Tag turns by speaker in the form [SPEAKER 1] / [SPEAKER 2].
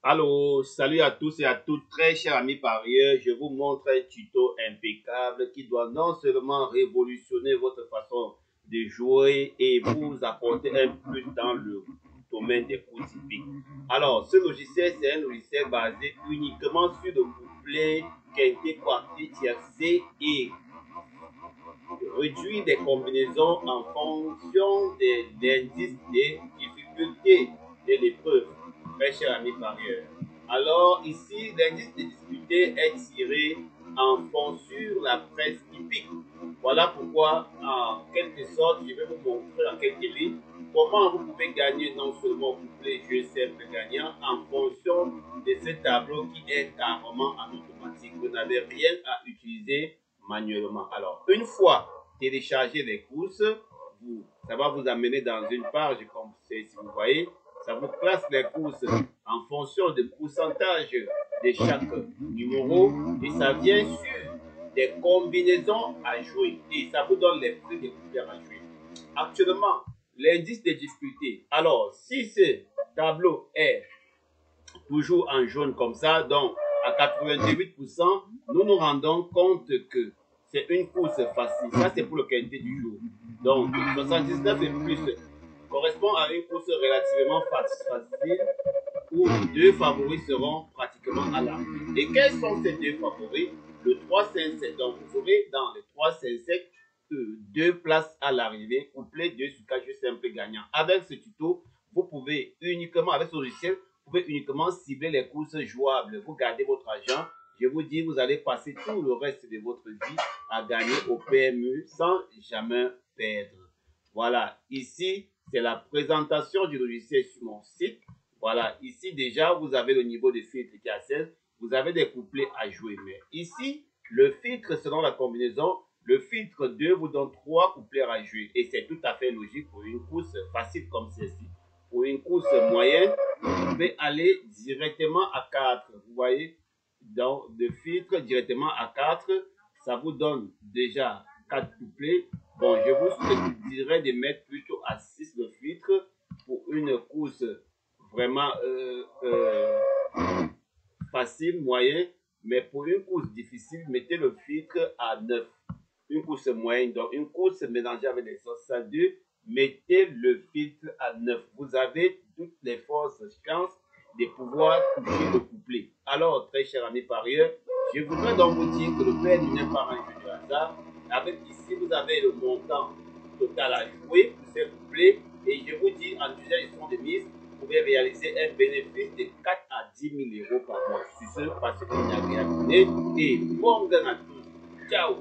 [SPEAKER 1] Allô, salut à tous et à toutes, très chers amis parieurs. Je vous montre un tuto impeccable qui doit non seulement révolutionner votre façon de jouer et vous apporter un plus dans le domaine des coups typiques. Alors, ce logiciel, c'est un logiciel basé uniquement sur le couplet quinté, quarté, tiercé et réduire des combinaisons en fonction des indices des difficultés de l'épreuve, très cher ami parieur. Alors ici, l'indice de difficulté est tiré en fond sur la presse typique. Voilà pourquoi, en quelque sorte, je vais vous montrer en quelques lignes comment vous pouvez gagner non seulement au couplet jeu simple gagnant en fonction de ce tableau qui est carrément en automatique. Vous n'avez rien à utiliser manuellement. Alors, une fois télécharger les courses, ça va vous amener dans une page comme c'est, si vous voyez, ça vous classe les courses en fonction du pourcentage de chaque numéro et ça vient sur des combinaisons à jouer et ça vous donne les prix des couleurs à jouer. Actuellement, l'indice de difficulté. Alors, si ce tableau est toujours en jaune comme ça, donc à 88%, nous nous rendons compte que c'est une course facile. Ça, c'est pour le qualité du jour. Donc, 79 et plus correspond à une course relativement facile où deux favoris seront pratiquement à l'arrivée. Et quels sont ces deux favoris? Le 3-5-7. Donc, vous aurez dans le 3-5-7 deux places à l'arrivée, couplé 2 sur 4 jeux simples gagnants. Avec ce tuto, vous pouvez uniquement, avec ce logiciel, vous pouvez uniquement cibler les courses jouables. Vous gardez votre argent. Je vous dis, vous allez passer tout le reste de votre vie à gagner au PMU sans jamais perdre. Voilà, ici, c'est la présentation du logiciel sur mon site. Voilà, ici déjà, vous avez le niveau de filtre qui est à 16. Vous avez des couplets à jouer. Mais ici, le filtre selon la combinaison, le filtre 2 vous donne 3 couplets à jouer. Et c'est tout à fait logique pour une course facile comme celle-ci. Pour une course moyenne, vous pouvez aller directement à 4. Vous voyez, dans le filtre directement à 4, ça vous donne déjà 4 couplets. Bon, je vous dirais de mettre plutôt à 6 le filtre pour une course vraiment facile, moyen, mais pour une course difficile, mettez le filtre à 9. Une course moyenne, donc une course mélangée avec des 62, mettez le filtre à 9. Vous avez toutes les forces chances de pouvoir toucher le couplet. Alors, très cher ami parieur, je voudrais donc vous dire que le PMU n'est pas un jeu de hasard. Avec ici, vous avez le montant total à jouer pour ces couplets. Et je vous dis, en utilisant les fonds de mise, vous pouvez réaliser un bénéfice de 4 à 10 000 euros par mois. Sur ce, passez une agréable journée et bon gain à tous. Ciao!